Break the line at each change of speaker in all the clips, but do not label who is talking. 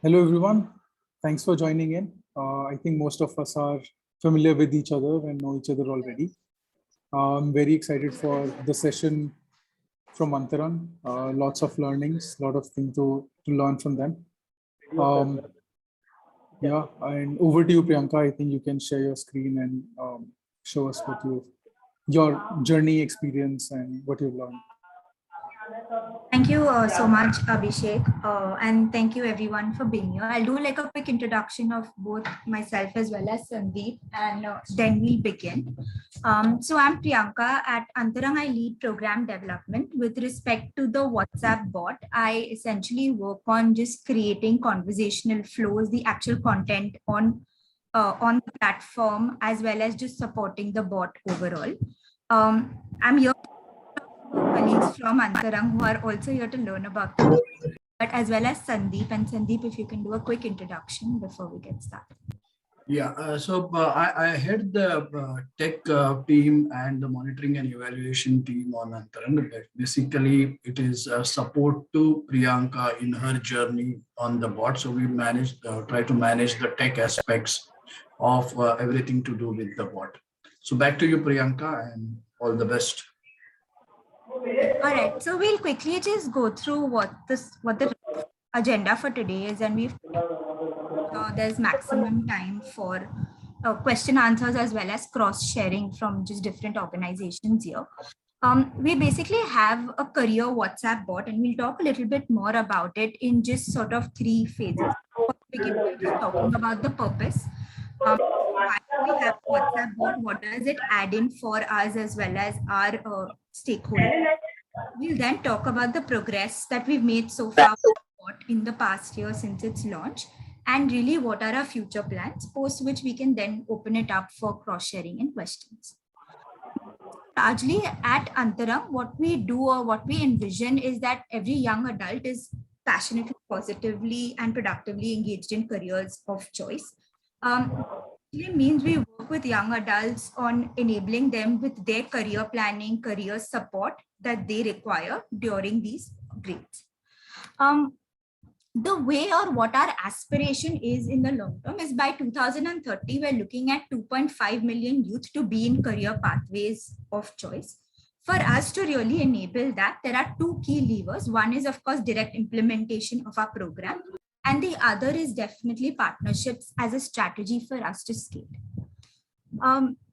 Hello, everyone. Thanks for joining in. I think most of us are familiar with each other and know each other already. I'm very excited for the session from Antarang. Lots of learnings, a lot of things to learn from them. Yeah, and over to you, Priyanka. I think you can share your screen and show us what your journey experience and what you've learned.
Thank you so much, Abhishek, and thank you everyone for being here. I'll do like a quick introduction of both myself as well as Sandeep, and then we'll begin. So I'm Priyanka. At Antarang, I lead program development. With respect to the WhatsApp bot, I essentially work on just creating conversational flows, the actual content on the platform, as well as just supporting the bot overall. I'm here colleagues from Antarang who are also here to learn about the bot, but as well as Sandeep. And Sandeep, if you can do a quick introduction before we get started.
Yeah, so I head the tech team and the monitoring and evaluation team on Antarang. Basically, it is support to Priyanka in her journey on the bot. So we try to manage the tech aspects of everything to do with the bot. So back to you, Priyanka, and all the best.
All right, so we'll quickly just go through what the agenda for today is, and there's maximum time for question answers as well as cross sharing from just different organizations here. We basically have a career WhatsApp bot, and we'll talk a little bit more about it in just sort of 3 phases. Begin by just talking about the purpose. Why we have WhatsApp bot, what does it add in for us as well as our stakeholders. We'll then talk about the progress that we've made so far in the past year since its launch, and really what are our future plans, post which we can then open it up for cross-sharing and questions. Largely at Antarang, what we do or what we envision is that every young adult is passionately, positively, and productively engaged in careers of choice. It means we work with young adults on enabling them with their career planning, career support that they require during these grades. The way or what our aspiration is in the long term is by 2030, we're looking at 2.5 million youth to be in career pathways of choice. For us to really enable that, there are 2 key levers. One is, of course, direct implementation of our program, and the other is definitely partnerships as a strategy for us to scale.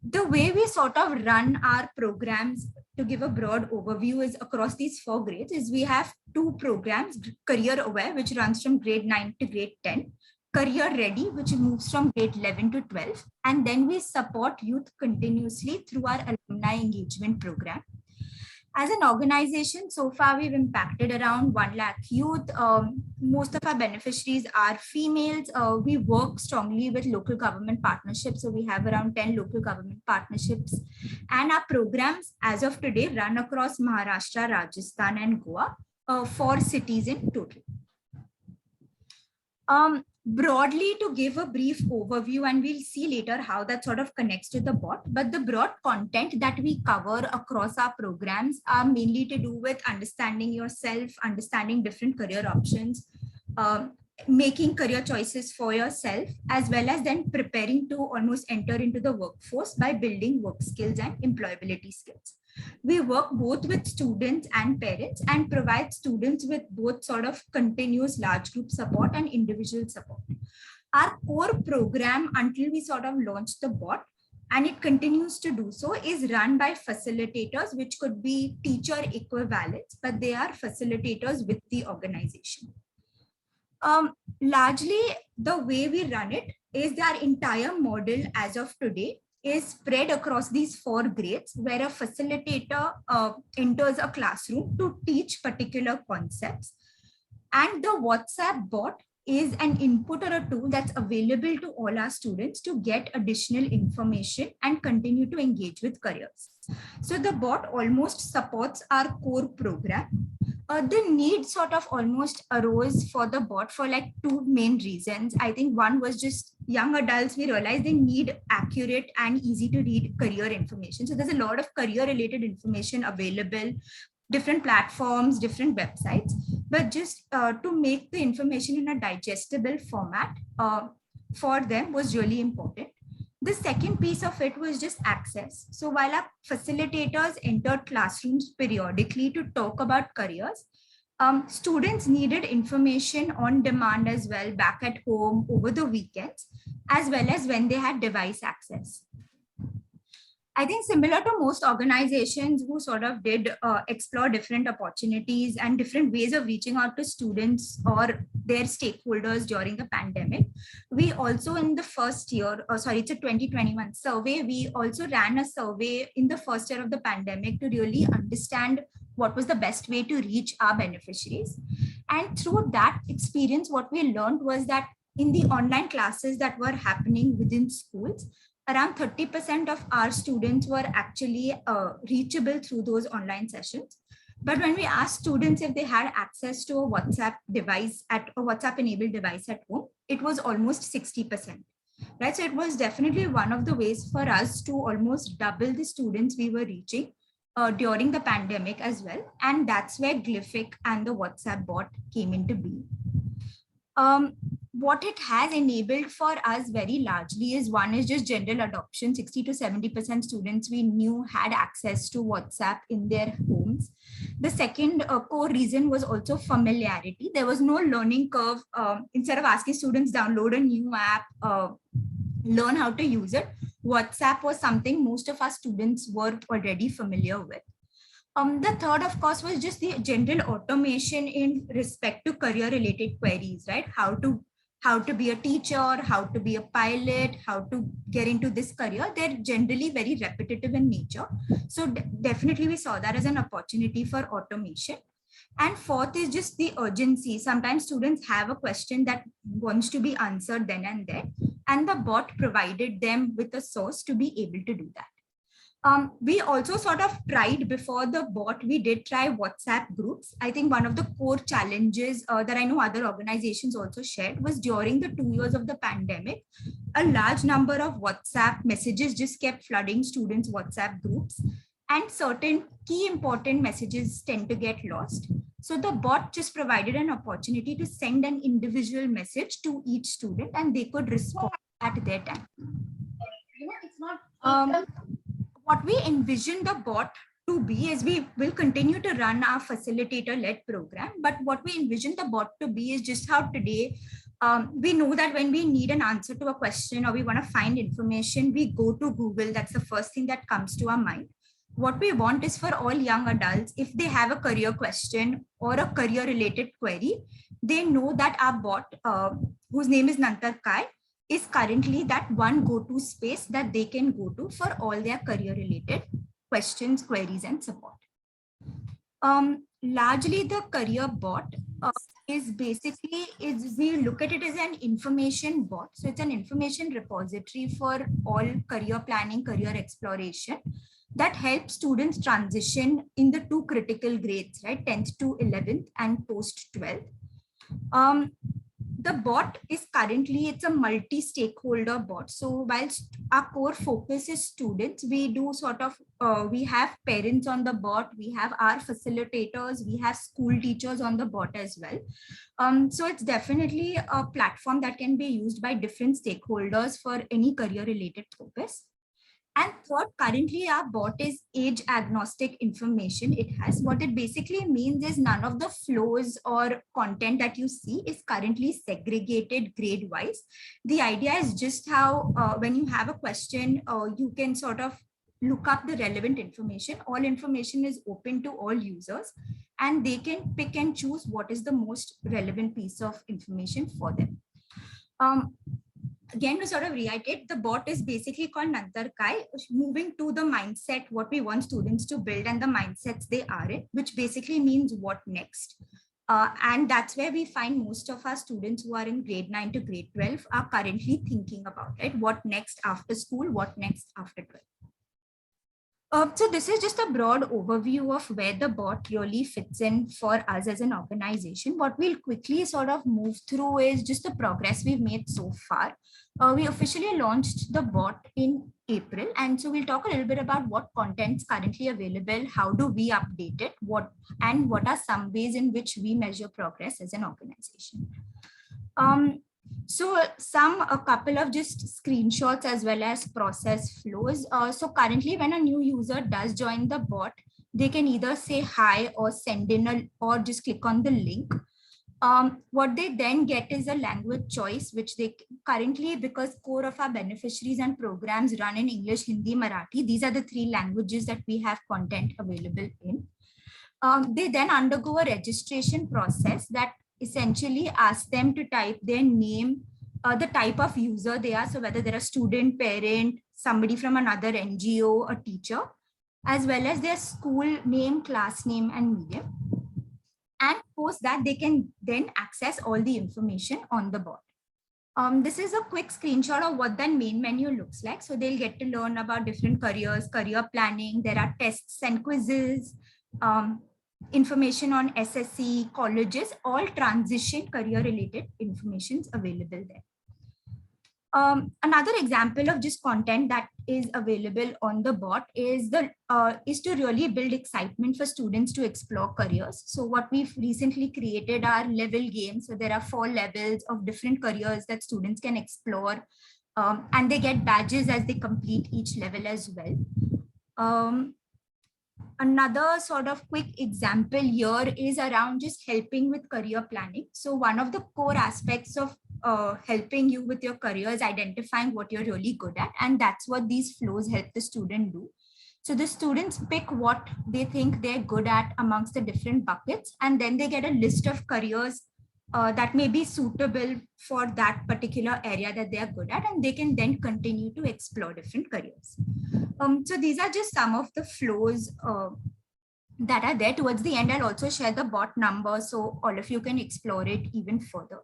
The way we sort of run our programs, to give a broad overview, is across these 4 grades is we have 2 programs: Career Aware, which runs from grade 9 to grade 10, Career Ready, which moves from grade 11 to 12, and then we support youth continuously through our alumni engagement program. As an organization, so far we've impacted around 1 lakh youth. Most of our beneficiaries are females. We work strongly with local government partnerships. So we have around 10 local government partnerships. And our programs as of today run across Maharashtra, Rajasthan, and Goa, 4 cities in total. Broadly, to give a brief overview, and we'll see later how that sort of connects to the bot, but the broad content that we cover across our programs are mainly to do with understanding yourself, understanding different career options, making career choices for yourself, as well as then preparing to almost enter into the workforce by building work skills and employability skills. We work both with students and parents and provide students with both sort of continuous large group support and individual support. Our core program, until we sort of launched the bot, and it continues to do so, is run by facilitators, which could be teacher equivalents, but they are facilitators with the organization. Largely, the way we run it is our entire model as of today is spread across these 4 grades, where a facilitator enters a classroom to teach particular concepts. And the WhatsApp bot is an input or a tool that's available to all our students to get additional information and continue to engage with careers. So the bot almost supports our core program. The need sort of almost arose for the bot for like 2 main reasons. I think one was just young adults, we realized they need accurate and easy to read career information. So there's a lot of career related information available, different platforms, different websites. but just to make the information in a digestible format for them was really important. The second piece of it was just access. So while our facilitators entered classrooms periodically to talk about careers, students needed information on demand as well, back at home over the weekends, as well as when they had device access. I think similar to most organizations who sort of did explore different opportunities and different ways of reaching out to students or their stakeholders during the pandemic, we also in the first year, it's a 2021 survey, we also ran a survey in the first year of the pandemic to really understand what was the best way to reach our beneficiaries. And through that experience, what we learned was that in the online classes that were happening within schools, around 30% of our students were actually reachable through those online sessions. But when we asked students if they had access to a WhatsApp device, a WhatsApp enabled device at home, it was almost 60%. Right? So it was definitely one of the ways for us to almost double the students we were reaching during the pandemic as well. And that's where Glific and the WhatsApp bot came into being. What it has enabled for us very largely is, one is just general adoption. 60 to 70% students we knew had access to WhatsApp in their homes. The second core reason was also familiarity. There was no learning curve. Instead of asking students download a new app, learn how to use it, WhatsApp was something most of our students were already familiar with. The third, of course, was just the general automation in respect to career related queries, right? How to be a teacher, how to be a pilot, how to get into this career. They're generally very repetitive in nature. So definitely we saw that as an opportunity for automation. And fourth is just the urgency. Sometimes students have a question that wants to be answered then and there, and the bot provided them with a source to be able to do that. We also sort of tried before the bot, we did try WhatsApp groups. I think one of the core challenges that I know other organizations also shared was during the 2 years of the pandemic, a large number of WhatsApp messages just kept flooding students' WhatsApp groups, and certain key important messages tend to get lost. So the bot just provided an opportunity to send an individual message to each student and they could respond at their time. What we envision the bot to be is, we will continue to run our facilitator-led program, but what we envision the bot to be is just how today we know that when we need an answer to a question or we want to find information, we go to Google. That's the first thing that comes to our mind. What we want is for all young adults, if they have a career question or a career related query, they know that our bot, whose name is NANTAR, is currently that one go-to space that they can go to for all their career related questions, queries, and support. Largely the career bot is basically, we look at it as an information bot. So it's an information repository for all career planning, career exploration, that helps students transition in the two critical grades, right? 10th to 11th and post 12th. The bot is currently, it's a multi-stakeholder bot. So whilst our core focus is students, we do sort of, we have parents on the bot, we have our facilitators, we have school teachers on the bot as well. So it's definitely a platform that can be used by different stakeholders for any career related purpose. And third, currently our bot is age agnostic information. It has, what it basically means is none of the flows or content that you see is currently segregated grade wise. The idea is just how when you have a question, you can sort of look up the relevant information. All information is open to all users and they can pick and choose what is the most relevant piece of information for them. Again, to sort of reiterate, the bot is basically called NANTAR, moving to the mindset, what we want students to build and the mindsets they are in, which basically means what next. And that's where we find most of our students who are in grade 9 to grade 12 are currently thinking about it. What next after school? What next after 12? So this is just a broad overview of where the bot really fits in for us as an organization. What we'll quickly sort of move through is just the progress we've made so far. We officially launched the bot in April. And so we'll talk a little bit about what content's currently available, how do we update it, what are some ways in which we measure progress as an organization. So a couple of just screenshots as well as process flows. So currently when a new user does join the bot, they can either say hi or send in or just click on the link. What they then get is a language choice, which they currently, because core of our beneficiaries and programs run in English, Hindi, Marathi, these are the 3 languages that we have content available in. They then undergo a registration process that essentially asks them to type their name, the type of user they are, so whether they're a student, parent, somebody from another NGO, a teacher, as well as their school name, class name, and medium. And post that, they can then access all the information on the bot. This is a quick screenshot of what the main menu looks like. So they'll get to learn about different careers, career planning. There are tests and quizzes, information on SSC, colleges, all transition career related information is available there. Another example of just content that is available on the bot is to really build excitement for students to explore careers. So what we've recently created are level games. So there are 4 levels of different careers that students can explore, and they get badges as they complete each level as well. Another sort of quick example here is around just helping with career planning. So one of the core aspects of helping you with your career is identifying what you're really good at. And that's what these flows help the student do. So the students pick what they think they're good at amongst the different buckets. And then they get a list of careers that may be suitable for that particular area that they are good at. And they can then continue to explore different careers. So these are just some of the flows that are there. Towards the end, I'll also share the bot number so all of you can explore it even further.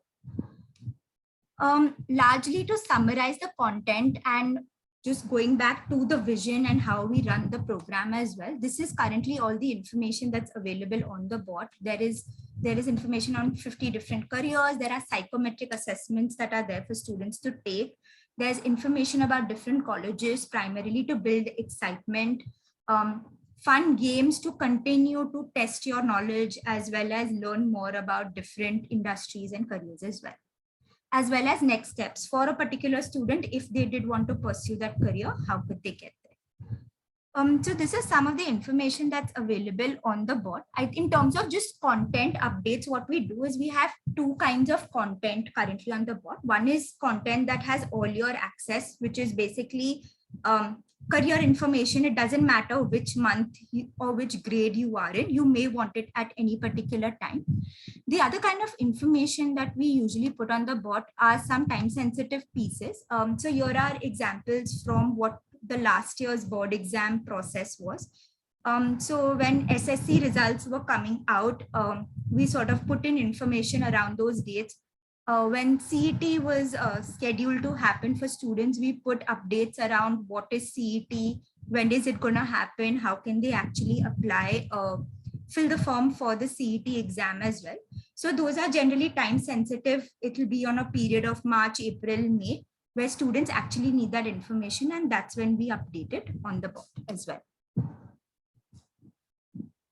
Largely to summarize the content and just going back to the vision and how we run the program as well. This is currently all the information that's available on the bot. There is information on 50 different careers. There are psychometric assessments that are there for students to take. There's information about different colleges, primarily to build excitement, fun games to continue to test your knowledge, as well as learn more about different industries and careers as well as next steps for a particular student. If they did want to pursue that career, how could they get there? So this is some of the information that's available on the bot. In terms of just content updates, what we do is we have 2 kinds of content currently on the bot. One is content that has all your access, which is basically career information. It doesn't matter which month or which grade you are in. You may want it at any particular time. The other kind of information that we usually put on the bot are some time sensitive pieces. So here are examples from what the last year's board exam process was. So when SSC results were coming out, we sort of put in information around those dates. When CET was scheduled to happen for students, we put updates around what is CET, when is it going to happen, how can they actually apply, fill the form for the CET exam as well. So those are generally time sensitive. It will be on a period of March, April, May, where students actually need that information, and that's when we update it on the bot as well.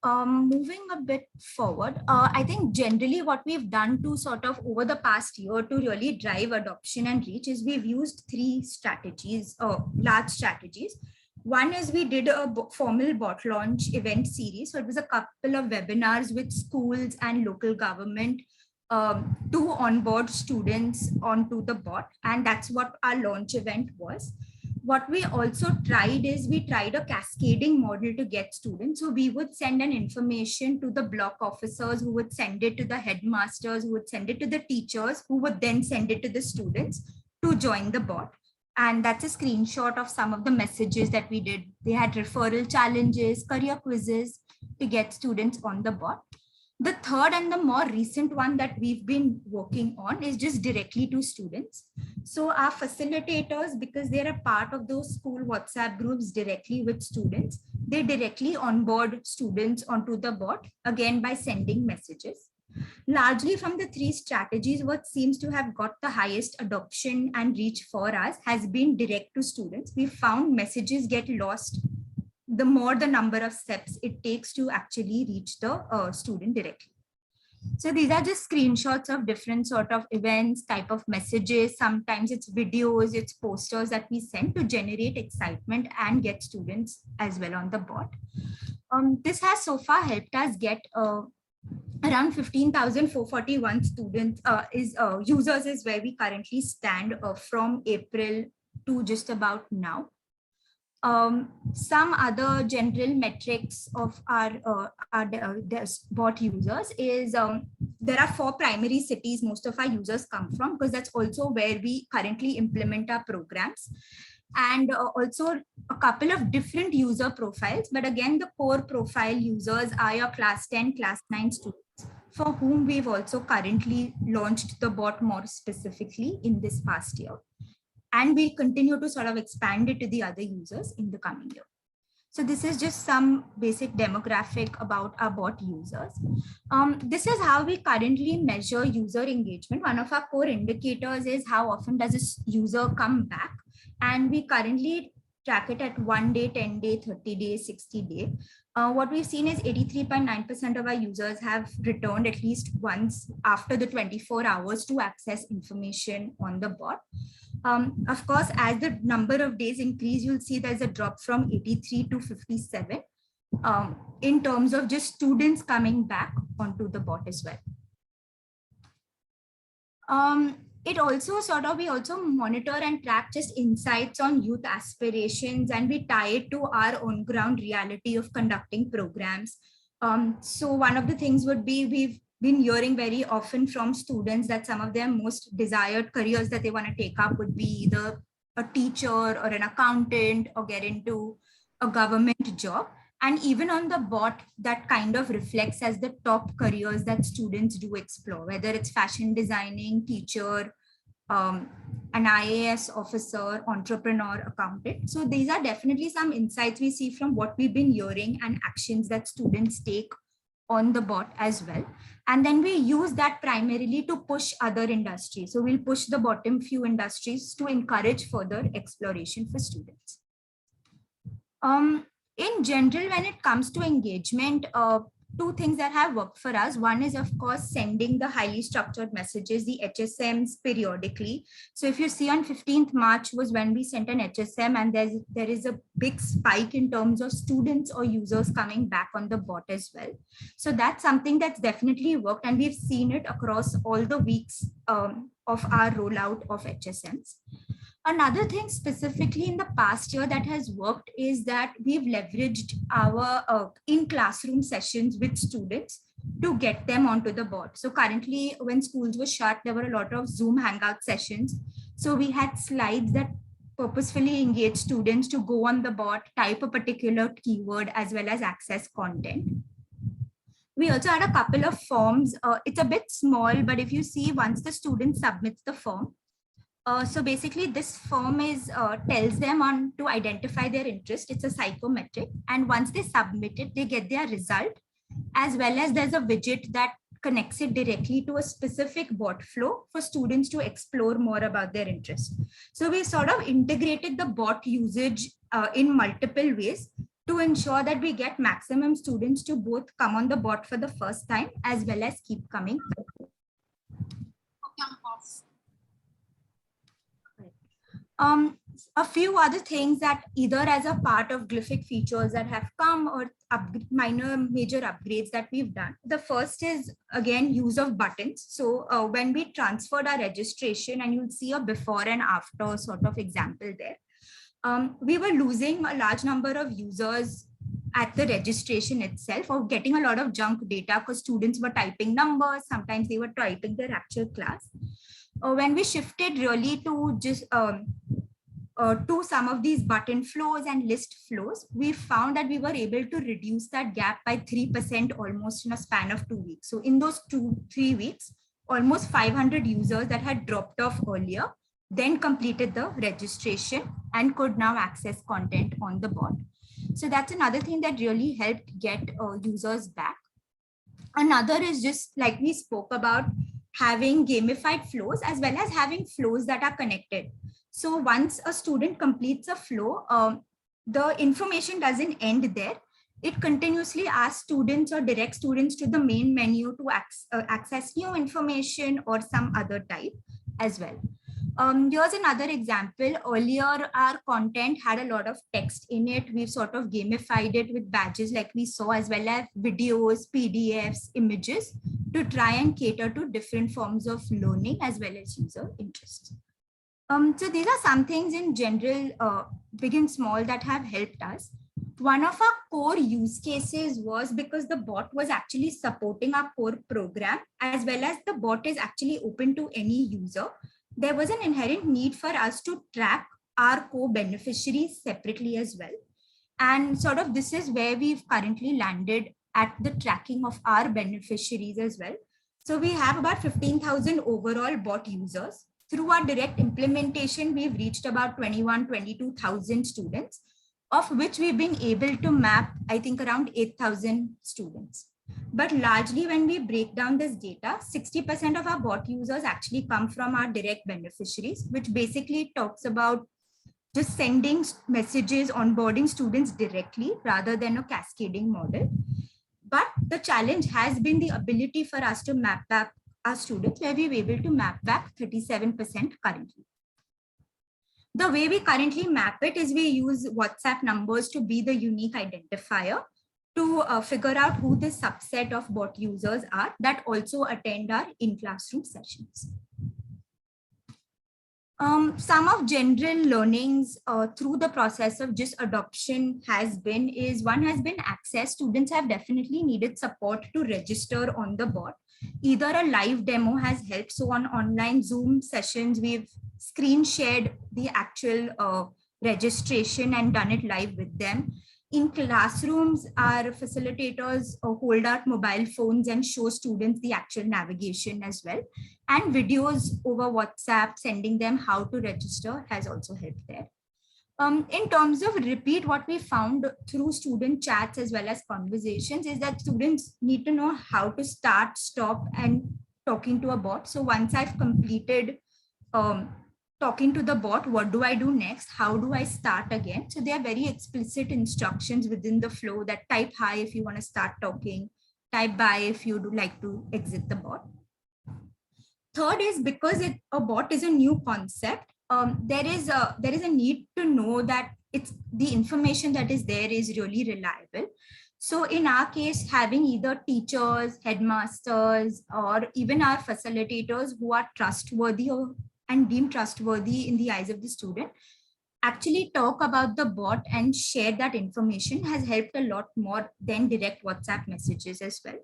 Moving a bit forward, I think generally what we've done to sort of over the past year to really drive adoption and reach is we've used 3 strategies, large strategies. One is we did a formal bot launch event series. So it was a couple of webinars with schools and local government to onboard students onto the bot. And that's what our launch event was. What we also tried is we tried a cascading model to get students. So we would send an information to the block officers, who would send it to the headmasters, who would send it to the teachers, who would then send it to the students to join the bot. And that's a screenshot of some of the messages that we did. They had referral challenges, career quizzes to get students on the bot. The third and the more recent one that we've been working on is just directly to students. So our facilitators, because they're a part of those school WhatsApp groups directly with students, they directly onboard students onto the bot, again by sending messages. Largely from the three strategies, what seems to have got the highest adoption and reach for us has been direct to students. We found messages get lost the more the number of steps it takes to actually reach the student directly. So these are just screenshots of different sort of events, type of messages. Sometimes it's videos, it's posters that we send to generate excitement and get students as well on the bot. This has so far helped us get around 15,441 students users is where we currently stand from April to just about now. Some other general metrics of our bot users is there are 4 primary cities most of our users come from, because that's also where we currently implement our programs, and also a couple of different user profiles. But again, the core profile users are your class 10, class 9 students, for whom we've also currently launched the bot more specifically in this past year. And we continue to sort of expand it to the other users in the coming year. So this is just some basic demographic about our bot users. This is how we currently measure user engagement. One of our core indicators is how often does this user come back. And we currently track it at 1 day, 10 day, 30 day, 60 day. What we've seen is 83.9% of our users have returned at least once after the 24 hours to access information on the bot. Of course, as the number of days increase, you'll see there's a drop from 83 to 57 in terms of just students coming back onto the bot as well. It also we also monitor and track just insights on youth aspirations, and we tie it to our on ground reality of conducting programs. So one of the things would be, we've been hearing very often from students that some of their most desired careers that they want to take up would be either a teacher or an accountant or get into a government job. And even on the bot, that kind of reflects as the top careers that students do explore, whether it's fashion designing, teacher, an IAS officer, entrepreneur, accountant. So these are definitely some insights we see from what we've been hearing and actions that students take on the bot as well. And then we use that primarily to push other industries. So we'll push the bottom few industries to encourage further exploration for students. In general, when it comes to engagement, 2 things that have worked for us. One is, of course, sending the highly structured messages, the HSMs, periodically. So if you see on 15th March was when we sent an HSM, and there is a big spike in terms of students or users coming back on the bot as well. So that's something that's definitely worked, and we've seen it across all the weeks of our rollout of HSMs. Another thing specifically in the past year that has worked is that we've leveraged our in-classroom sessions with students to get them onto the bot. So currently, when schools were shut, there were a lot of Zoom Hangout sessions. So we had slides that purposefully engage students to go on the bot, type a particular keyword, as well as access content. We also had a couple of forms. It's a bit small, but if you see, once the student submits the form, so basically this form is tells them on to identify their interest. It's a psychometric, and once they submit it, they get their result, as well as there's a widget that connects it directly to a specific bot flow for students to explore more about their interest. So we sort of integrated the bot usage in multiple ways to ensure that we get maximum students to both come on the bot for the first time as well as keep coming. A few other things that either as a part of Glific features that have come or major upgrades that we've done. The first is, again, use of buttons. So when we transferred our registration, and you'll see a before and after sort of example there, we were losing a large number of users at the registration itself, or getting a lot of junk data because students were typing numbers. Sometimes they were typing their actual class. When we shifted really to just to some of these button flows and list flows, we found that we were able to reduce that gap by 3% almost in a span of 2 weeks. So in those 2-3 weeks, almost 500 users that had dropped off earlier then completed the registration and could now access content on the bot. So that's another thing that really helped get users back. Another is just like we spoke about, having gamified flows as well as having flows that are connected. So once a student completes a flow, the information doesn't end there. It continuously asks students or directs students to the main menu to access new information or some other type as well. Here's another example. Earlier, our content had a lot of text in it. We've sort of gamified it with badges like we saw, as well as videos, PDFs, images, to try and cater to different forms of learning as well as user interest. So these are some things in general, big and small, that have helped us. One of our core use cases was because the bot was actually supporting our core program, as well as the bot is actually open to any user. There was an inherent need for us to track our co-beneficiaries separately as well. And sort of this is where we've currently landed at the tracking of our beneficiaries as well. So we have about 15,000 overall bot users. Through our direct implementation, we've reached about 22,000 students, of which we've been able to map, I think, around 8,000 students. But largely when we break down this data, 60% of our bot users actually come from our direct beneficiaries, which basically talks about just sending messages, onboarding students directly rather than a cascading model. But the challenge has been the ability for us to map back our students, where we're able to map back 37% currently. The way we currently map it is we use WhatsApp numbers to be the unique identifier to figure out who this subset of bot users are that also attend our in-classroom sessions. Some of general learnings through the process of just adoption has been access. Students have definitely needed support to register on the bot. Either a live demo has helped. So on online Zoom sessions, we've screen shared the actual registration and done it live with them. In classrooms, our facilitators hold out mobile phones and show students the actual navigation as well. And videos over WhatsApp, sending them how to register, has also helped there. In terms of repeat, what we found through student chats as well as conversations is that students need to know how to start, stop, and talking to a bot. So once I've completed talking to the bot, what do I do next? How do I start again? So there are very explicit instructions within the flow that type hi if you want to start talking, type bye if you would like to exit the bot. Third is because a bot is a new concept, there is a need to know that the information that is there is really reliable. So in our case, having either teachers, headmasters, or even our facilitators who are trustworthy and deemed trustworthy in the eyes of the student actually talk about the bot and share that information has helped a lot more than direct WhatsApp messages as well.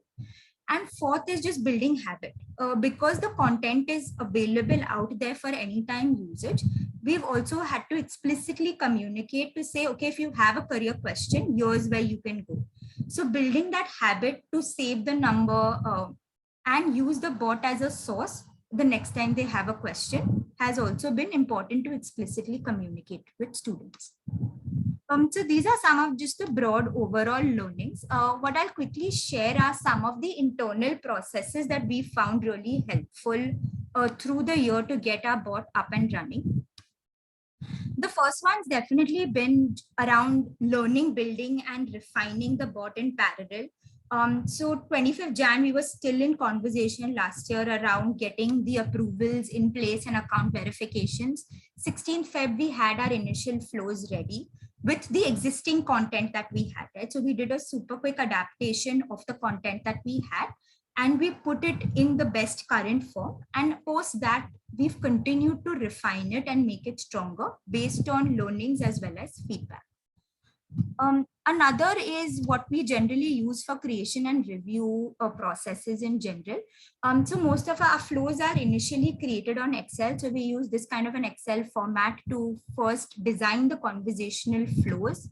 And fourth is just building habit. Because the content is available out there for anytime usage, we've also had to explicitly communicate to say, okay, if you have a career question, here's where you can go. So building that habit to save the number and use the bot as a source the next time they have a question has also been important to explicitly communicate with students. So these are some of just the broad overall learnings. What I'll quickly share are some of the internal processes that we found really helpful through the year to get our bot up and running. The first one's definitely been around learning, building, and refining the bot in parallel. So 25th Jan, we were still in conversation last year around getting the approvals in place and account verifications. 16th Feb, we had our initial flows ready with the existing content that we had, right? So we did a super quick adaptation of the content that we had, and we put it in the best current form. And post that, we've continued to refine it and make it stronger based on learnings as well as feedback. Another is what we generally use for creation and review processes in general. So most of our flows are initially created on Excel. So we use this kind of an Excel format to first design the conversational flows.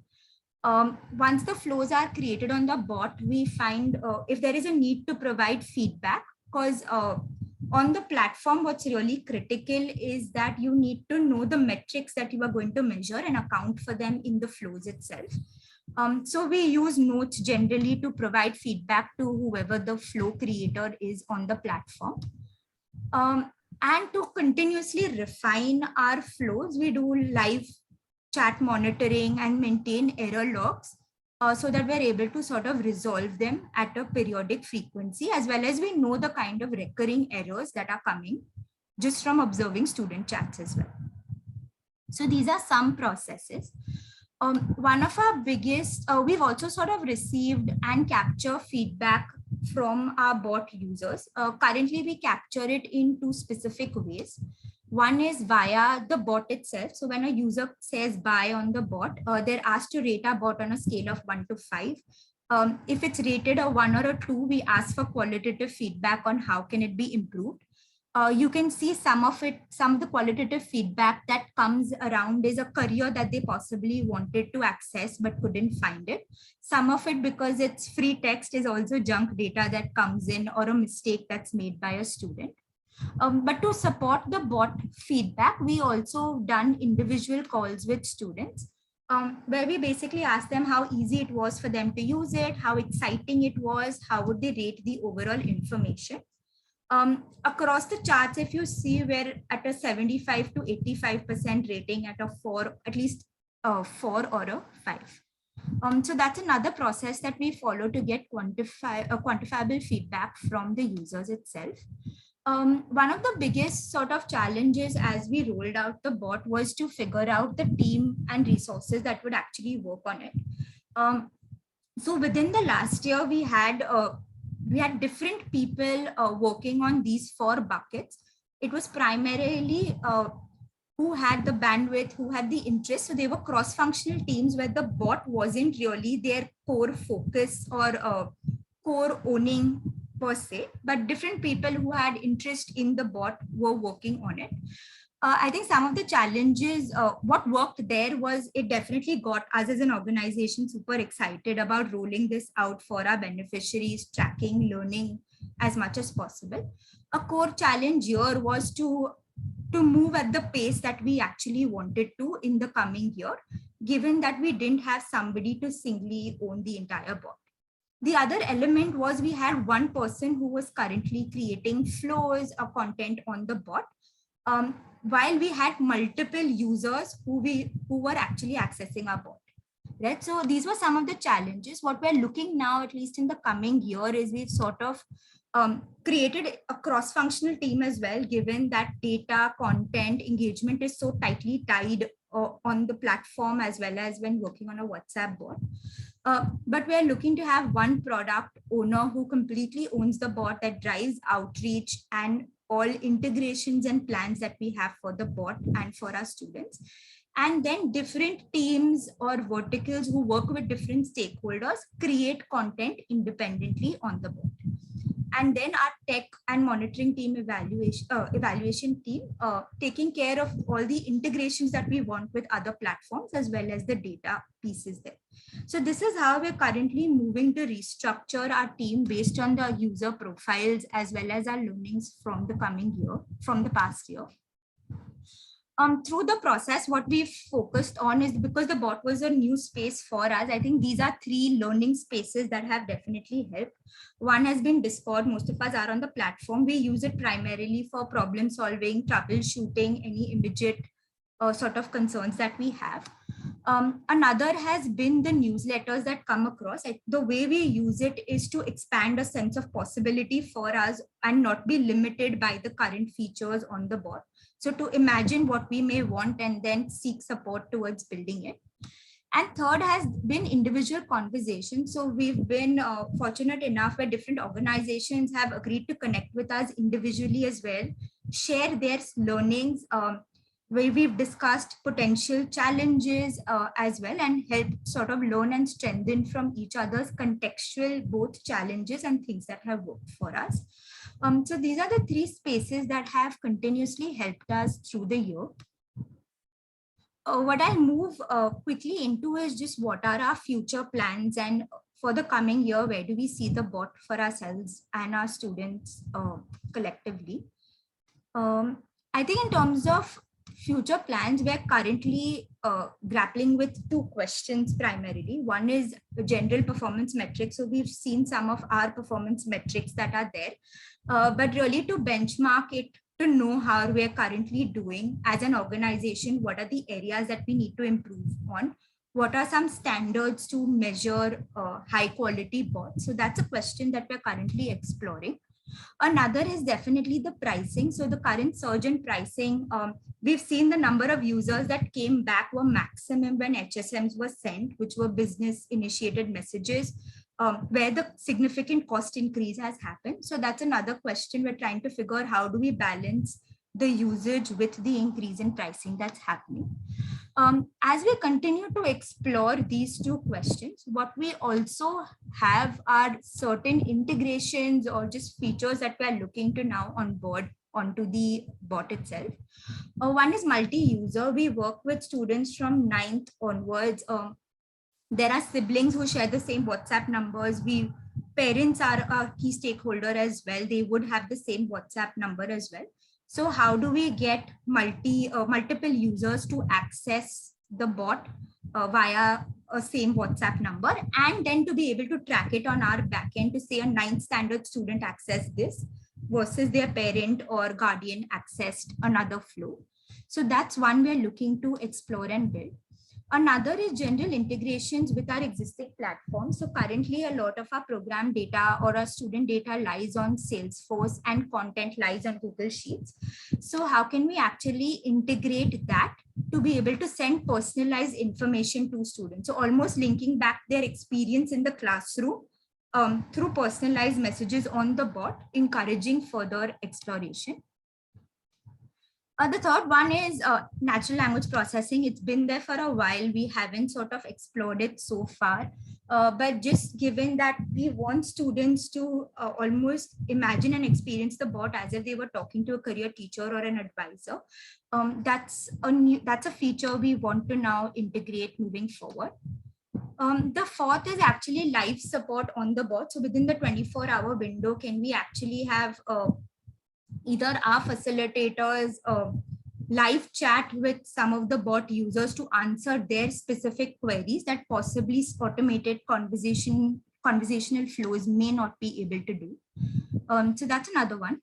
Once the flows are created on the bot, we find if there is a need to provide feedback, because on the platform, what's really critical is that you need to know the metrics that you are going to measure and account for them in the flows itself. So we use notes generally to provide feedback to whoever the flow creator is on the platform. And to continuously refine our flows, we do live chat monitoring and maintain error logs so that we're able to sort of resolve them at a periodic frequency, as well as we know the kind of recurring errors that are coming just from observing student chats as well. So these are some processes. One of our biggest, we've also sort of received and capture feedback from our bot users. Currently, we capture it in two specific ways. One is via the bot itself. So when a user says bye on the bot, they're asked to rate our bot on a scale of 1 to 5. If it's rated a 1 or a 2, we ask for qualitative feedback on how can it be improved. You can see some of the qualitative feedback that comes around is a career that they possibly wanted to access but couldn't find it. Some of it, because it's free text, is also junk data that comes in or a mistake that's made by a student. But to support the bot feedback, we also done individual calls with students where we basically asked them how easy it was for them to use it, how exciting it was, how would they rate the overall information. Across the charts, if you see, we're at a 75 to 85% rating at a 4, at least a 4 or a 5. So that's another process that we follow to get quantifiable feedback from the users itself. One of the biggest sort of challenges as we rolled out the bot was to figure out the team and resources that would actually work on it. So within the last year, we had different people working on these 4 buckets. It was primarily who had the bandwidth, who had the interest. So they were cross-functional teams where the bot wasn't really their core focus or core owning per se, but different people who had interest in the bot were working on it. I think some of the challenges, what worked there was it definitely got us as an organization super excited about rolling this out for our beneficiaries, tracking, learning as much as possible. A core challenge here was to move at the pace that we actually wanted to in the coming year, given that we didn't have somebody to singly own the entire bot. The other element was we had one person who was currently creating flows or content on the bot, while we had multiple users who were actually accessing our bot. Right. So these were some of the challenges. What we're looking now, at least in the coming year, is we've sort of created a cross-functional team as well, given that data, content, engagement is so tightly tied on the platform as well as when working on a WhatsApp bot. But we're looking to have one product owner who completely owns the bot, that drives outreach and all integrations and plans that we have for the bot and for our students. And then different teams or verticals who work with different stakeholders create content independently on the bot. And then our tech and monitoring team evaluation team taking care of all the integrations that we want with other platforms as well as the data pieces there. So this is how we're currently moving to restructure our team based on the user profiles as well as our learnings from the coming year, from the past year. Through the process, what we've focused on is, because the bot was a new space for us, I think these are 3 learning spaces that have definitely helped. One has been Discord. Most of us are on the platform. We use it primarily for problem solving, troubleshooting, any immediate sort of concerns that we have. Another has been the newsletters that come across. The way we use it is to expand a sense of possibility for us and not be limited by the current features on the bot. So to imagine what we may want and then seek support towards building it. And third has been individual conversations. So we've been fortunate enough where different organizations have agreed to connect with us individually as well, share their learnings, where we've discussed potential challenges as well, and help sort of learn and strengthen from each other's contextual both challenges and things that have worked for us. So these are the 3 spaces that have continuously helped us through the year. What I'll move quickly into is just what are our future plans, and for the coming year, where do we see the bot for ourselves and our students collectively. I think in terms of future plans, we're currently grappling with two questions primarily. One is general performance metrics. So we've seen some of our performance metrics that are there, but really to benchmark it, to know how we're currently doing as an organization, what are the areas that we need to improve on, what are some standards to measure high quality bots. So that's a question that we're currently exploring. Another is definitely the pricing. So the current surge in pricing, we've seen the number of users that came back were maximum when HSMs were sent, which were business initiated messages, where the significant cost increase has happened. So that's another question we're trying to figure, how do we balance the usage with the increase in pricing that's happening. As we continue to explore these two questions, what we also have are certain integrations or just features that we are looking to now onboard onto the bot itself. One is multi-user. We work with students from 9th onwards. There are siblings who share the same WhatsApp numbers. Parents are a key stakeholder as well. They would have the same WhatsApp number as well. So how do we get multiple users to access the bot via a same WhatsApp number, and then to be able to track it on our backend to say a 9th standard student accessed this versus their parent or guardian accessed another flow. So that's one we're looking to explore and build. Another is general integrations with our existing platforms. So currently a lot of our program data or our student data lies on Salesforce and content lies on Google Sheets. So how can we actually integrate that to be able to send personalized information to students? So almost linking back their experience in the classroom through personalized messages on the bot, encouraging further exploration. The third one is natural language processing. It's been there for a while. We haven't sort of explored it so far, but just given that we want students to almost imagine and experience the bot as if they were talking to a career teacher or an advisor. That's a feature we want to now integrate moving forward. The fourth is actually live support on the bot. So within the 24-hour window, can we actually have either our facilitators live chat with some of the bot users to answer their specific queries that possibly automated conversational flows may not be able to do. So that's another one.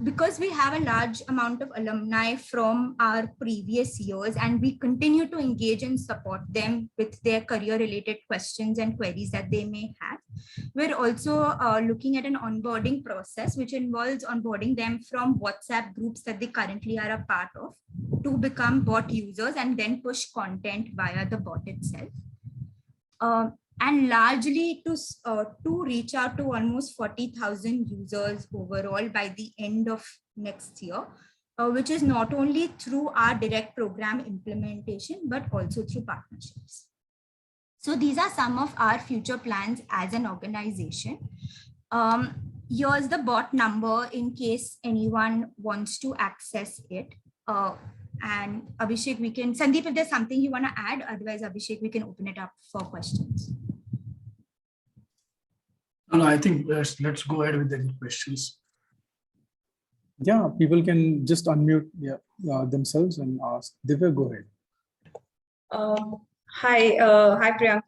Because we have a large amount of alumni from our previous years, and we continue to engage and support them with their career related questions and queries that they may have. We're also looking at an onboarding process, which involves onboarding them from WhatsApp groups that they currently are a part of to become bot users and then push content via the bot itself. And largely to reach out to almost 40,000 users overall by the end of next year, which is not only through our direct program implementation, but also through partnerships. So these are some of our future plans as an organization. Here's the bot number in case anyone wants to access it. And Abhishek, Sandeep, if there's something you want to add, otherwise Abhishek, we can open it up for questions.
No, I think let's go ahead with the questions.
Yeah, people can just unmute themselves and ask. Divya, go ahead.
Hi Priyanka.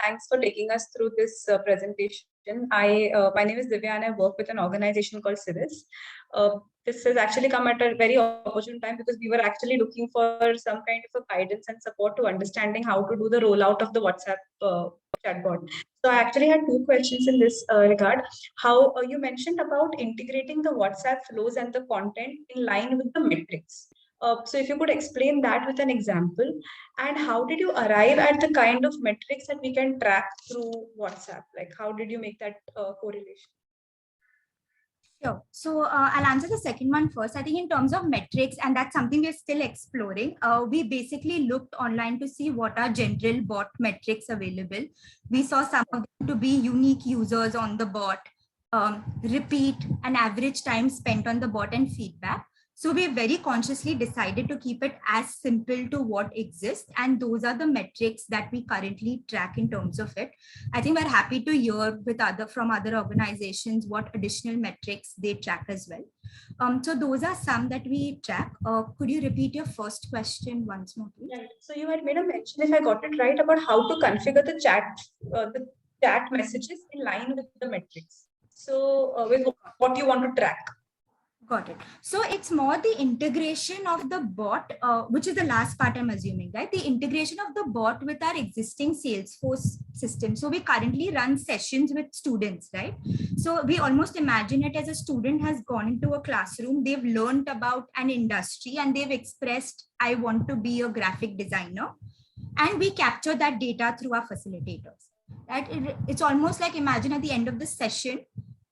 Thanks for taking us through this presentation. My name is Divya and I work with an organization called Civis. This has actually come at a very opportune time because we were actually looking for some kind of a guidance and support to understanding how to do the rollout of the WhatsApp chatbot. So I actually had two questions in this regard. How you mentioned about integrating the WhatsApp flows and the content in line with the metrics. So if you could explain that with an example, and how did you arrive at the kind of metrics that we can track through WhatsApp? Like how did you make that correlation?
Sure. So I'll answer the second one first. I think in terms of metrics, and that's something we're still exploring, we basically looked online to see what are general bot metrics available. We saw some of them to be unique users on the bot, repeat, and average time spent on the bot and feedback. So we very consciously decided to keep it as simple to what exists. And those are the metrics that we currently track in terms of it. I think we're happy to hear from other organizations what additional metrics they track as well. So those are some that we track. Could you repeat your first question once more, please?
Right. So you had made a mention, if I got it right, about how to configure the chat messages in line with the metrics. So with what you want to track.
Got it. So it's more the integration of the bot, which is the last part I'm assuming, right? The integration of the bot with our existing Salesforce system. So we currently run sessions with students, right? So we almost imagine it as a student has gone into a classroom, they've learned about an industry and they've expressed, I want to be a graphic designer. And we capture that data through our facilitators. Right? It's almost like, imagine at the end of the session,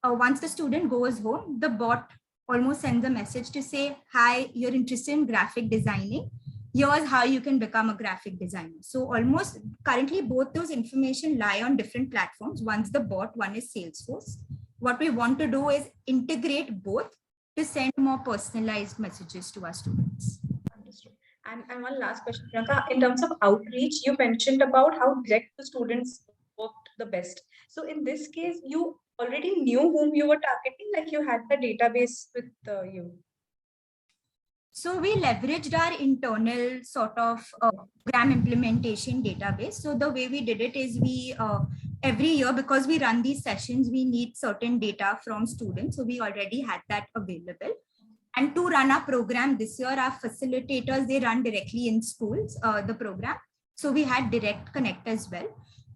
once the student goes home, the bot almost sends a message to say, hi, you're interested in graphic designing. Here's how you can become a graphic designer. So almost currently both those information lie on different platforms. One's the bot, one is Salesforce. What we want to do is integrate both to send more personalized messages to our students.
Understood. And one last question, Priyanka. In terms of outreach, you mentioned about how direct to students worked the best. So in this case, you already knew whom you were targeting, like you had the database with you.
So we leveraged our internal sort of program implementation database. So the way we did it is we every year, because we run these sessions, we need certain data from students. So we already had that available. And to run our program this year, our facilitators, they run directly in schools, the program. So we had direct connect as well.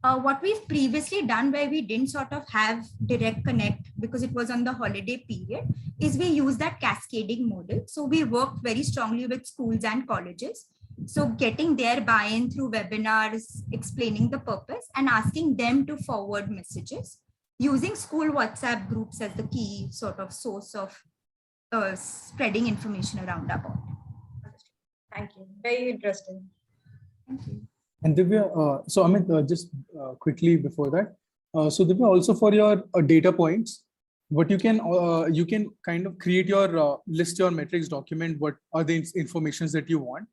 What we've previously done where we didn't sort of have direct connect because it was on the holiday period is we use that cascading model. So we worked very strongly with schools and colleges. So getting their buy-in through webinars, explaining the purpose and asking them to forward messages using school WhatsApp groups as the key sort of source of spreading information around our bot.
Thank you. Very interesting.
Thank you.
And Divya, so Amit, just quickly before that, so Divya, also for your data points, what you can kind of create your list your metrics document, what are the informations that you want,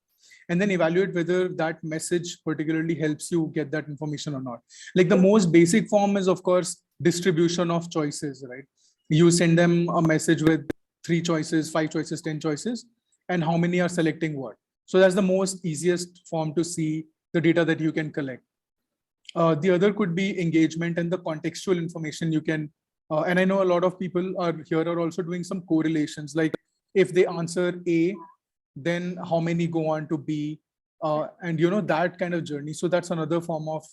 and then evaluate whether that message particularly helps you get that information or not. Like the most basic form is of course distribution of choices, right? You send them a message with 3 choices, 5 choices, 10 choices, and how many are selecting what. So that's the most easiest form to see the data that you can collect. The other could be engagement and the contextual information you can, and I know a lot of people are also doing some correlations, like if they answer A, then how many go on to B, and that kind of journey. So that's another form of,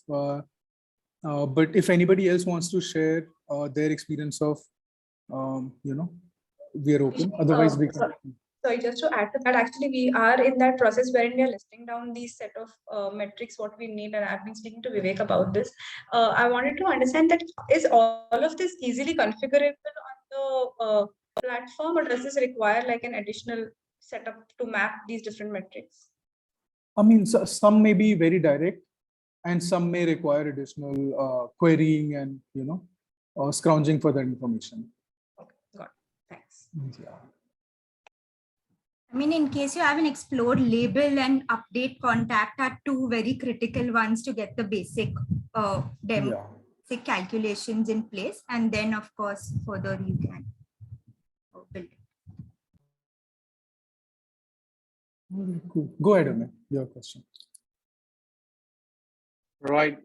but if anybody else wants to share their experience of, we are open, otherwise we can.
Sorry, just to add to that, actually, we are in that process wherein we are listing down these set of metrics, what we need, and I've been speaking to Vivek about this. I wanted to understand that is all of this easily configurable on the platform, or does this require like an additional setup to map these different metrics?
I mean, so some may be very direct, and some may require additional querying and scrounging for that information.
Okay, got it. Thanks.
Yeah.
I mean, in case you haven't explored, label and update contact are 2 very critical ones to get the basic basic calculations in place. And then, of course, further you can build it.
Cool. Go ahead, Amit, your question.
Right.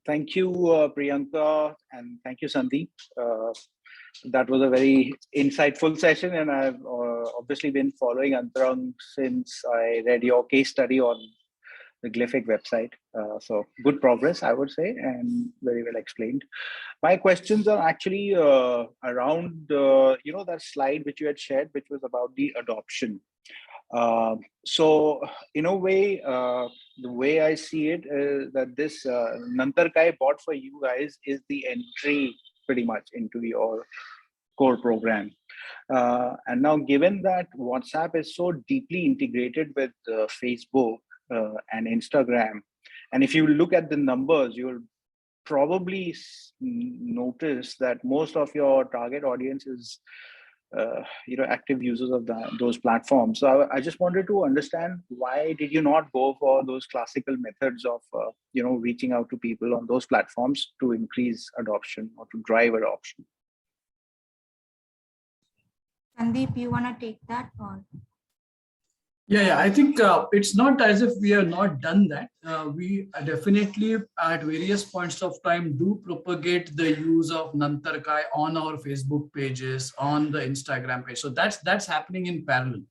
Thank you, Priyanka, and thank you, Sandeep. That was a very insightful session, and I've obviously been following Antarang since I read your case study on the Glific website. So good progress, I would say, and very well explained. My questions are actually around, that slide which you had shared, which was about the adoption. So in a way, the way I see it is that this NANTAR bot for you guys is the entry pretty much into your core program. And now given that WhatsApp is so deeply integrated with Facebook and Instagram, and if you look at the numbers, you'll probably notice that most of your target audience is active users of those platforms. So I just wanted to understand, why did you not go for those classical methods of reaching out to people on those platforms to increase adoption or to drive adoption?
Sandeep, you want to take that or?
Yeah, I think it's not as if we have not done that. We definitely at various points of time do propagate the use of Nantar Kai on our Facebook pages, on the Instagram page. So that's happening in parallel.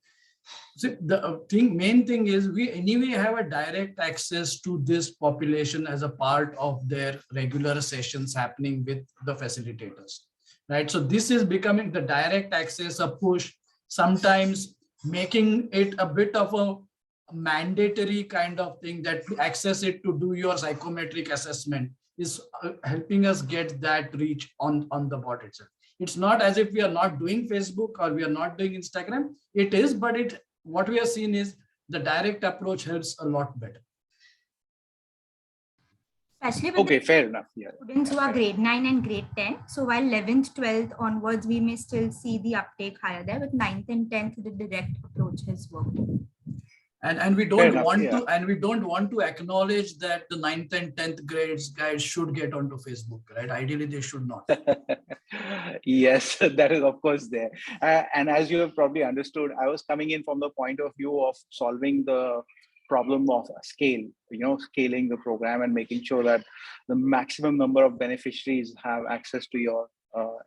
So the main thing is, we anyway have a direct access to this population as a part of their regular sessions happening with the facilitators, right? So this is becoming the direct access, a push, sometimes making it a bit of a mandatory kind of thing, that to access it to do your psychometric assessment is helping us get that reach on the bot itself. It's not as if we are not doing Facebook or we are not doing Instagram. It is, but what we have seen is the direct approach helps a lot better.
Especially with
Okay, fair enough. Yeah.
Students who are grade 9 and grade 10. So while 11th, 12th onwards, we may still see the uptake higher there. With 9th and 10th, the direct approach has worked.
And we don't want to acknowledge that the 9th and 10th grades guys should get onto Facebook, right? Ideally, they should not.
Yes, that is of course there. And as you have probably understood, I was coming in from the point of view of solving the problem of scale, scaling the program and making sure that the maximum number of beneficiaries have access to your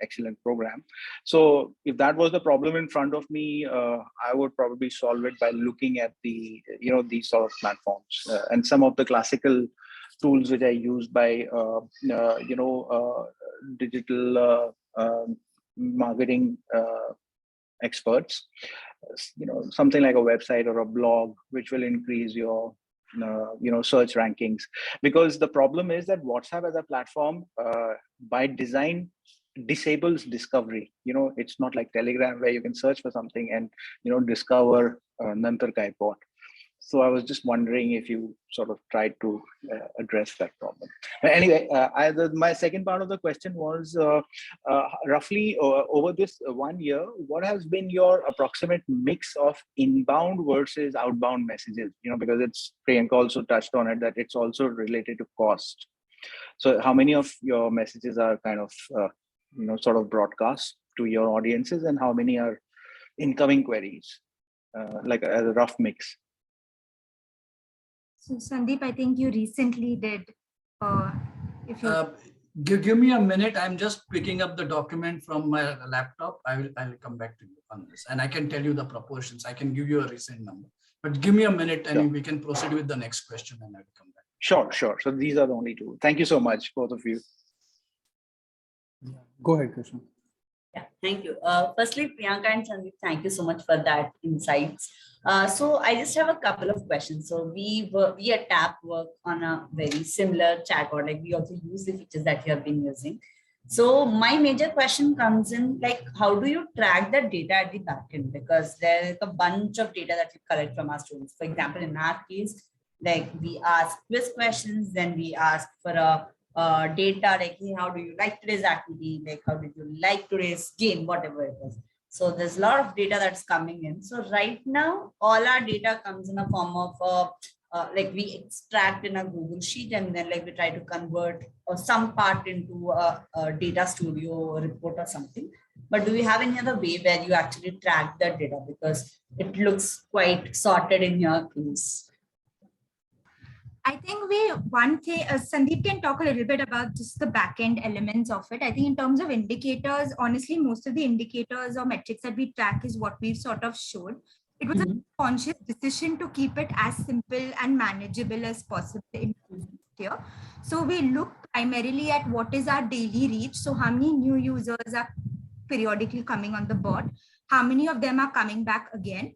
excellent program. So if that was the problem in front of me, I would probably solve it by looking at these sort of platforms and some of the classical tools which I use by digital marketing experts, something like a website or a blog, which will increase your search rankings. Because the problem is that WhatsApp as a platform by design disables discovery. It's not like Telegram where you can search for something and discover Nantar Kai bot. So I was just wondering if you sort of tried to address that problem. But anyway, my second part of the question was roughly over this 1 year, what has been your approximate mix of inbound versus outbound messages? Because Priyanka also touched on it, that it's also related to cost. So how many of your messages are kind of, sort of broadcast to your audiences, and how many are incoming queries, like as a rough mix?
So Sandeep, I think you recently did. If you
give me a minute, I'm just picking up the document from my laptop. I'll come back to you on this, and I can tell you the proportions. I can give you a recent number, but give me a minute, and we can proceed with the next question, and I'll come back.
Sure. So these are the only two. Thank you so much, both of you.
Go ahead, Krishna.
Yeah, thank you. Firstly, Priyanka and Sandeep, thank you so much for that insights. So I just have a couple of questions. So we at TAP work on a very similar chatbot, like we also use the features that you have been using. So my major question comes in, like, how do you track the data at the backend? Because there is a bunch of data that we collect from our students. For example, in our case, like we ask quiz questions, then we ask for a data like, hey, how do you like today's activity? Like, how did you like today's game? Whatever it is. So there's a lot of data that's coming in. So right now, all our data comes in a form of like we extract in a Google Sheet, and then like we try to convert some part into a data studio report or something. But do you have any other way where you actually track that data? Because it looks quite sorted in your case.
I think one thing, Sandeep can talk a little bit about just the back-end elements of it. I think in terms of indicators, honestly, most of the indicators or metrics that we track is what we've sort of showed. It was a conscious decision to keep it as simple and manageable as possible in here. So we look primarily at what is our daily reach. So how many new users are periodically coming on the bot? How many of them are coming back again?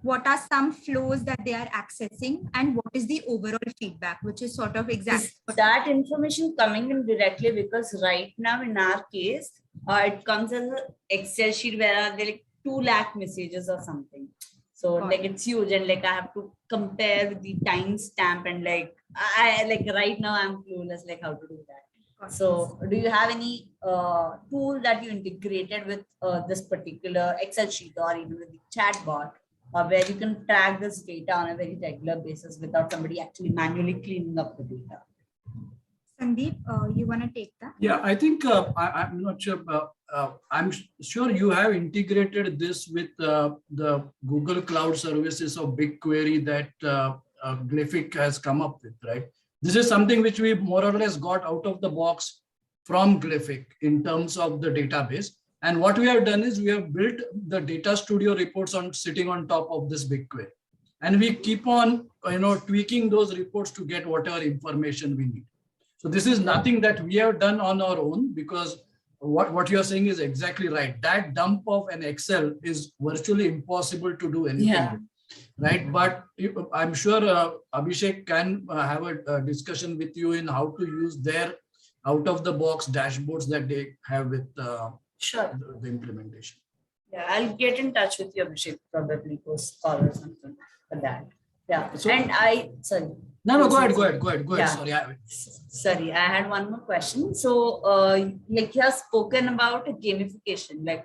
What are some flows that they are accessing, and what is the overall feedback, which is sort of exactly
that information coming in directly, because right now in our case, it comes as an Excel sheet where there are like 2 lakh messages or something. So like it's huge, and like I have to compare with the timestamp, and like I right now I'm clueless like how to do that. So do you have any tool that you integrated with this particular Excel sheet or even with the chatbot where you can track this data on a very regular basis without somebody actually manually cleaning up the data?
Sandeep, you want to take that?
Yeah, I think I'm not sure. I'm sure you have integrated this with the Google Cloud Services of BigQuery that Glific has come up with, right? This is something which we more or less got out of the box from Glific in terms of the database. And what we have done is we have built the data studio reports on sitting on top of this BigQuery. And we keep on, tweaking those reports to get whatever information we need. So this is nothing that we have done on our own, because what you're saying is exactly right. That dump of an Excel is virtually impossible to do anything with, right? But I'm sure Abhishek can have a discussion with you in how to use their out-of-the-box dashboards that they have with the implementation.
Yeah, I'll get in touch with you, Abhishek, probably post call or something for that. Yeah,
So,
sorry.
No, go ahead.
Yeah. Sorry, I had one more question. So, like you have spoken about gamification,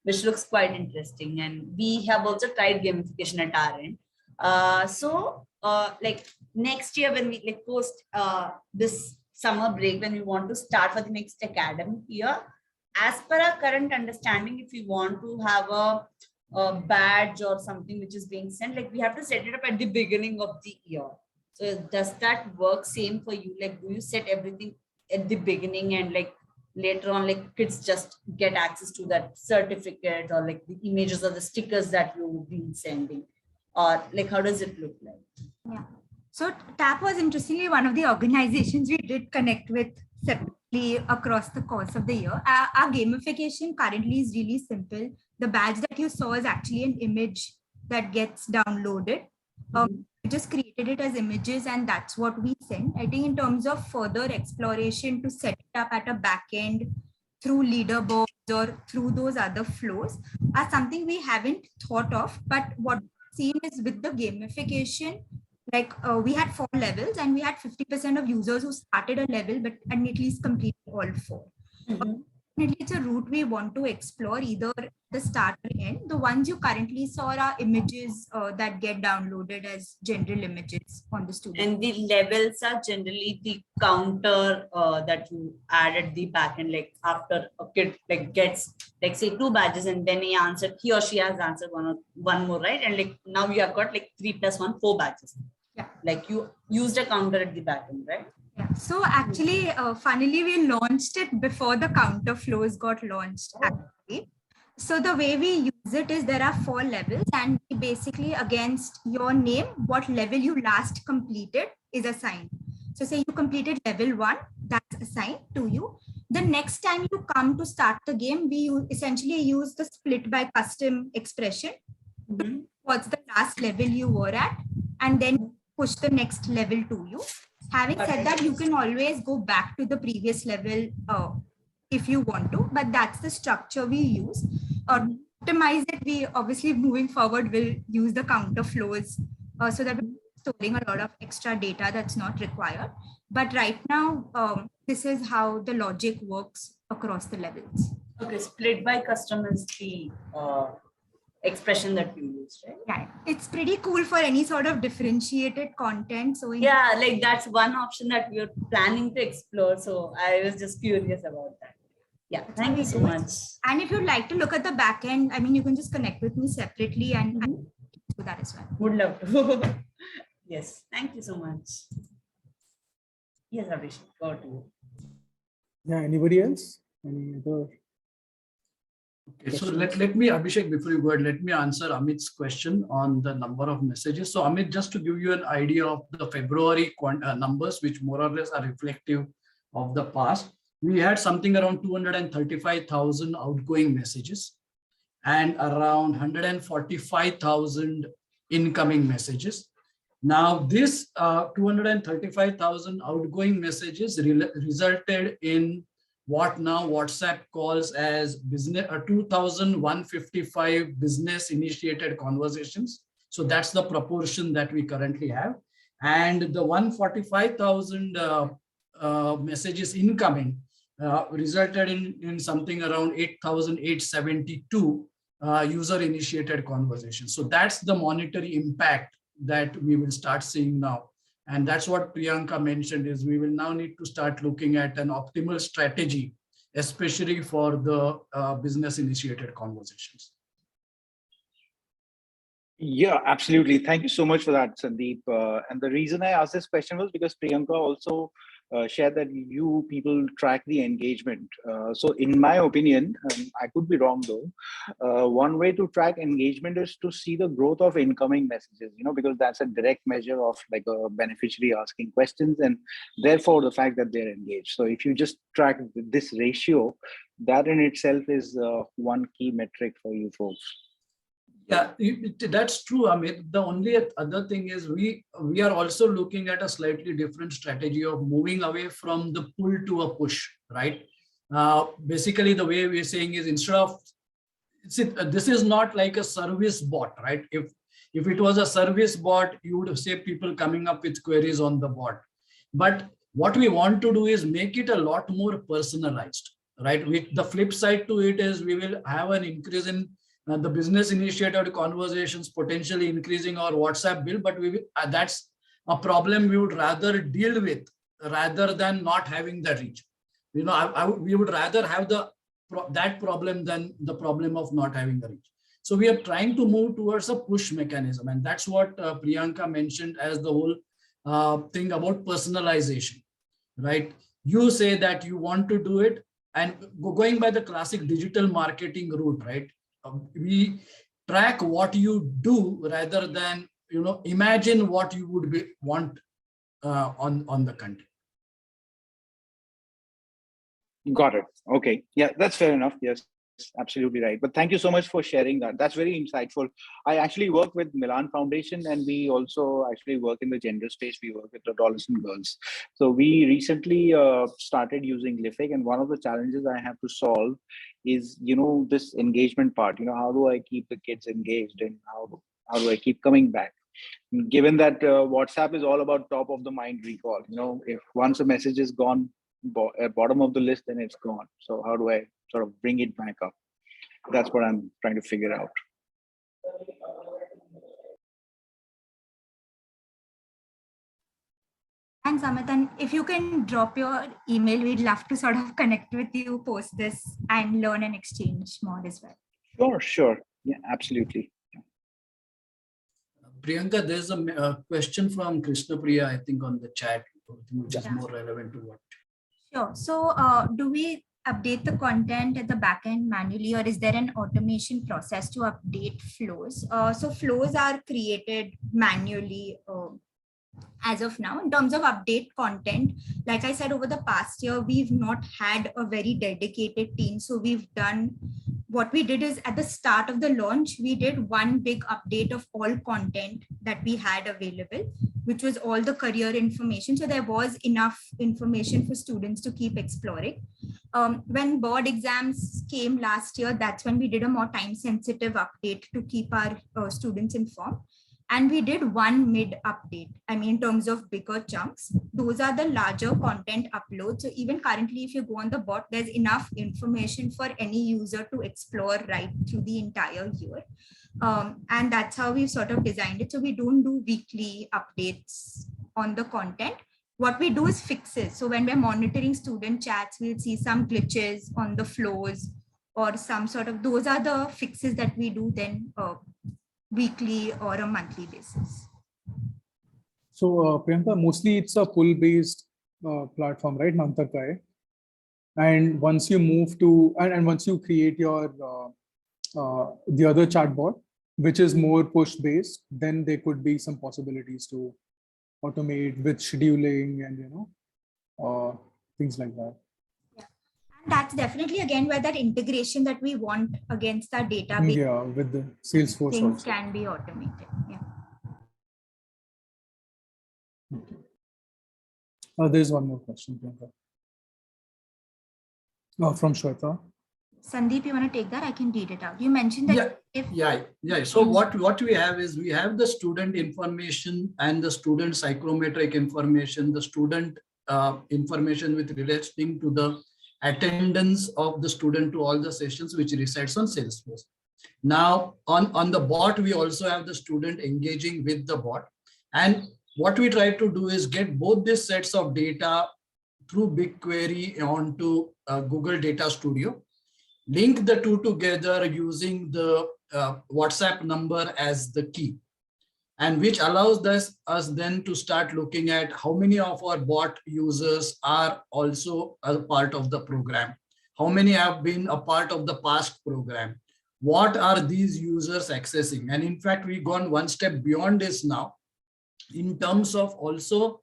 which looks quite interesting, and we have also tried gamification at our end. Like next year, when we post this summer break, when we want to start for the next academic year, as per our current understanding, if we want to have a badge or something which is being sent, we have to set it up at the beginning of the year. So does that work same for you? Do you set everything at the beginning and later on, kids just get access to that certificate or the images or the stickers that you've been sending? Or how does it look like?
Yeah. So TAP was interestingly one of the organizations we did connect with separately across the course of the year. Our gamification currently is really simple. The badge that you saw is actually an image that gets downloaded. We just created it as images, and that's what we send. I think in terms of further exploration to set it up at a back end through leaderboards or through those other flows are something we haven't thought of. But what we've seen is with the gamification, we had 4 levels and we had 50% of users who started a level and at least completed all 4. It's a route we want to explore, either the start or end. The ones you currently saw are images that get downloaded as general images on the student.
And the levels are generally the counter that you add at the back end, after a kid gets say 2 badges and then he or she has answered one more, right? And now you have got 3 + 1, 4 badges. Yeah. You used a counter at the back end, right?
Yeah. So actually, funnily, we launched it before the counter flows got launched. Actually. So the way we use it is there are 4 levels, and basically against your name, what level you last completed is assigned. So say you completed level 1, that's assigned to you. The next time you come to start the game, we essentially use the split by custom expression. What's the last level you were at, and then push the next level to you. Having said that, you can always go back to the previous level if you want to, but that's the structure we use. To optimize it, we obviously moving forward will use the counter flows so that we're storing a lot of extra data that's not required. But right now, this is how the logic works across the levels.
Okay, split by custom is the expression that you use, right?
Yeah, it's pretty cool for any sort of differentiated content. So
yeah, that's one option that we're planning to explore. So I was just curious about that. Yeah, thank you so much.
And if you'd like to look at the back end, you can just connect with me separately and do that as well.
Would love to. Yes, thank you so much. Yes, Abhishek, go to you.
Yeah, anybody else? Any other?
Okay, so let me, Abhishek, before you go ahead, let me answer Amit's question on the number of messages. So Amit, just to give you an idea of the February numbers, which more or less are reflective of the past, we had something around 235,000 outgoing messages and around 145,000 incoming messages. Now this 235,000 outgoing messages resulted in what now WhatsApp calls as 2,155 business initiated conversations. So that's the proportion that we currently have. And the 145,000 messages incoming resulted in something around 8,872 user-initiated conversations. So that's the monetary impact that we will start seeing now. And that's what Priyanka mentioned, is we will now need to start looking at an optimal strategy, especially for the business-initiated conversations.
Yeah, absolutely. Thank you so much for that, Sandeep. And the reason I asked this question was because Priyanka also shared that you people track the engagement. So in my opinion, I could be wrong though, one way to track engagement is to see the growth of incoming messages, because that's a direct measure of like a beneficiary asking questions and therefore the fact that they're engaged. So if you just track this ratio, that in itself is one key metric for you folks.
Yeah, that's true, Amit. The only other thing is we are also looking at a slightly different strategy of moving away from the pull to a push, right? Basically, the way we're saying is instead of, this is not like a service bot, right? If it was a service bot, you would say people coming up with queries on the bot. But what we want to do is make it a lot more personalized, right? With the flip side to it is we will have an increase in the business initiated conversations, potentially increasing our WhatsApp bill, but that's a problem we would rather deal with rather than not having the reach. We would rather have that problem than the problem of not having the reach. So we are trying to move towards a push mechanism, and that's what Priyanka mentioned as the whole thing about personalization, right? You say that you want to do it, and going by the classic digital marketing route, right? We track what you do rather than imagine what you would want on the content.
Got it. Okay. Yeah, that's fair enough. Yes, absolutely right. But thank you so much for sharing that. That's very insightful. I actually work with Milan Foundation, and we also actually work in the gender space. We work with adolescent girls. So we recently started using Glific, and one of the challenges I have to solve is, this engagement part. How do I keep the kids engaged, and how do I keep coming back? Given that WhatsApp is all about top of the mind recall, if once a message is gone, at bottom of the list, then it's gone. So how do I sort of bring it back up? That's what I'm trying to figure out.
Thanks, Amit. And if you can drop your email, we'd love to sort of connect with you post this and learn and exchange more as well.
Sure. Yeah, absolutely.
Priyanka, there's a question from Krishna Priya, I think, on the chat, which is more relevant to what.
Sure. So do we update the content at the backend manually, or is there an automation process to update flows? So flows are created manually as of now. In terms of update content, like I said, over the past year, we've not had a very dedicated team. So what we did is at the start of the launch, we did one big update of all content that we had available, which was all the career information. So there was enough information for students to keep exploring. When board exams came last year, that's when we did a more time-sensitive update to keep our students informed. And we did one mid update. I mean, in terms of bigger chunks, those are the larger content uploads. So even currently, if you go on the bot, there's enough information for any user to explore right through the entire year. And that's how we've sort of designed it. So we don't do weekly updates on the content. What we do is fixes. So when we're monitoring student chats, we'll see some glitches on the flows or some sort of, those are the fixes that we do then weekly or a monthly basis.
So Priyanka, mostly it's a pull-based platform, right? NANTAR. And once you move to, and once you create your the other chatbot, which is more push-based, then there could be some possibilities to automate with scheduling and things like that.
That's definitely again where that integration that we want against our database.
Yeah, with the Salesforce
things
also
can be automated. Yeah.
Okay. There's one more question, Priyanka. From Shweta.
Sandeep, you want to take that? I can read it out. You mentioned that.
Yeah. So what we have is we have the student information and the student psychometric information, the student information with relating to the attendance of the student to all the sessions which resides on Salesforce. Now on the bot, we also have the student engaging with the bot. And what we try to do is get both these sets of data through BigQuery onto Google Data Studio, link the two together using the WhatsApp number as the key, and which allows us then to start looking at how many of our bot users are also a part of the program, how many have been a part of the past program, what are these users accessing. And in fact, we've gone one step beyond this now in terms of also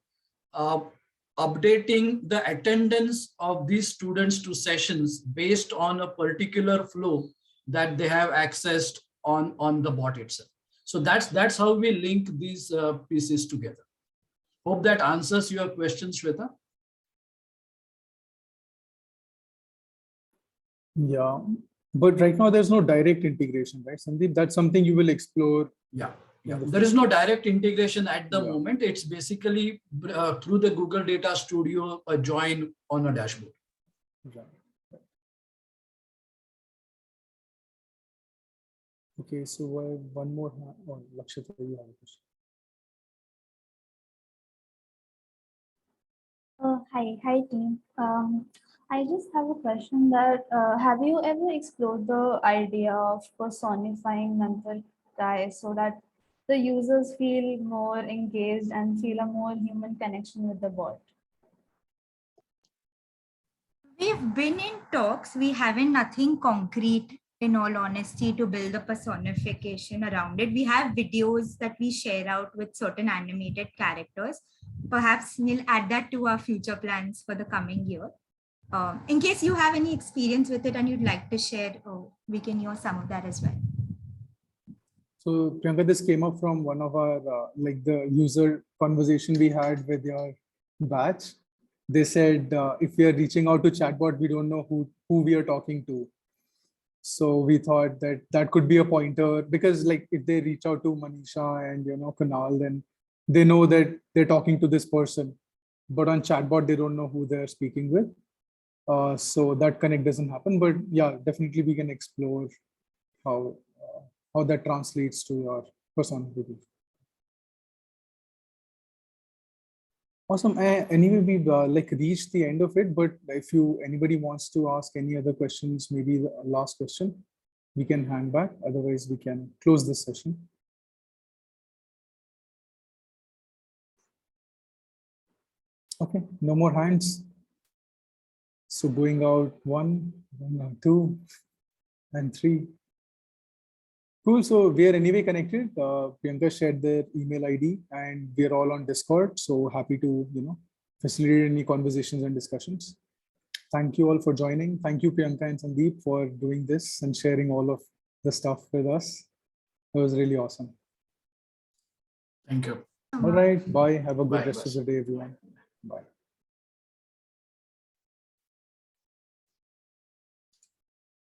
updating the attendance of these students to sessions based on a particular flow that they have accessed on the bot itself. So that's how we link these pieces together. Hope that answers your question, Shweta.
Yeah, but right now there's no direct integration, right, Sandeep? That's something you will explore.
Yeah. There is no direct integration at the moment. It's basically through the Google Data Studio, a join on a dashboard.
Right. Okay, so one more. Oh, Lakshita, you have a question.
Hi team. I just have a question that have you ever explored the idea of personifying NANTAR guys so that the users feel more engaged and feel a more human connection with the bot?
We've been in talks. We haven't nothing concrete, in all honesty, to build a personification around it. We have videos that we share out with certain animated characters. Perhaps we'll add that to our future plans for the coming year. In case you have any experience with it and you'd like to share, we can hear some of that as well.
So Priyanka, this came up from one of our like the user conversation we had with your batch. They said if we are reaching out to chatbot, we don't know who we are talking to. So we thought that could be a pointer, because like if they reach out to Manisha and Kunal, then they know that they're talking to this person. But on chatbot, they don't know who they're speaking with. So that connect doesn't happen. But yeah, definitely we can explore how that translates to your persona. Awesome. Anyway, we've like reached the end of it, but if anybody wants to ask any other questions, maybe the last question, we can hang back. Otherwise, we can close this session. Okay, no more hands. So going out 1, 2, and 3. Cool. So we are anyway connected. Priyanka shared their email ID and we're all on Discord. So happy to, facilitate any conversations and discussions. Thank you all for joining. Thank you, Priyanka and Sandeep, for doing this and sharing all of the stuff with us. It was really awesome.
Thank you.
All right. Bye. Have a good
Bye.
rest of the day, everyone. Bye.